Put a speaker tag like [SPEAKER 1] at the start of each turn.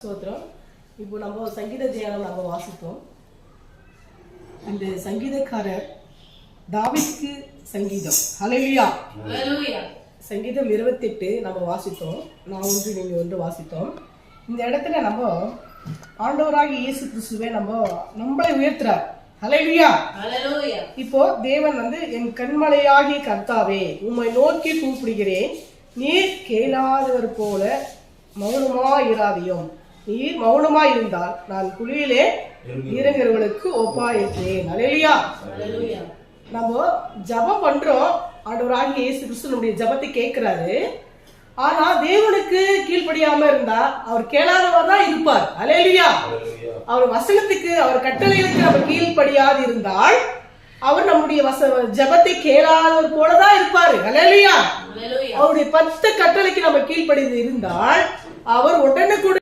[SPEAKER 1] ஸ்தோத்திரம். இப்போ நம்ம சங்கீத தியானம் நம்ம வாசித்தோம். இந்த சங்கீதக்காரர் தாவீதுக்கு சங்கீதம். ஹல்லேலூயா. சங்கீதம் 28 நம்ம வாசித்தோம். நான் ஒன்று நீங்க ஒன்று வாசித்தோம். இந்த இடத்துல நம்ம ஆண்டவராகிய இயேசு கிறிஸ்துவை நம்மளை உயர்த்துறார். ஹல்லேலூயா. இப்போ தேவன் என் கண்மலையாகிய கர்த்தாவே உம்மை நோக்கி கூப்பிடுகிறேன், நீர் கேளாதவர் போல மௌனமாயிராதியும். நீர் மௌனமாயிருந்தால் நான் குழியிலே இறங்குறவர்களுக்கு ஒப்பாயிருக்கிறேன். ஹல்லேலூயா. நம்ம ஜபம் பண்றோம், ஆண்டவராகிய இயேசு கிறிஸ்து நம்முடைய ஜபத்தை கேட்கிறாரு. ஆனா தேவனுக்கு கீழ்ப்படியாம இருந்தா அவர் கேளாதவர் தான் இருப்பார். ஹல்லேலூயா. அவர் வசனத்துக்கு, அவர் கட்டளைகளுக்கு நம்ம கீழ்ப்படியாது இருந்தால் அவர் நம்முடைய ஜபத்தை கேளாதவர் போலதான் இருப்பாரு. ஹல்லேலூயா. அவருடைய 10 கட்டளைக்கு நம்ம கீழ்ப்படிந்து இருந்தால் அவர் உடனுக்குடன்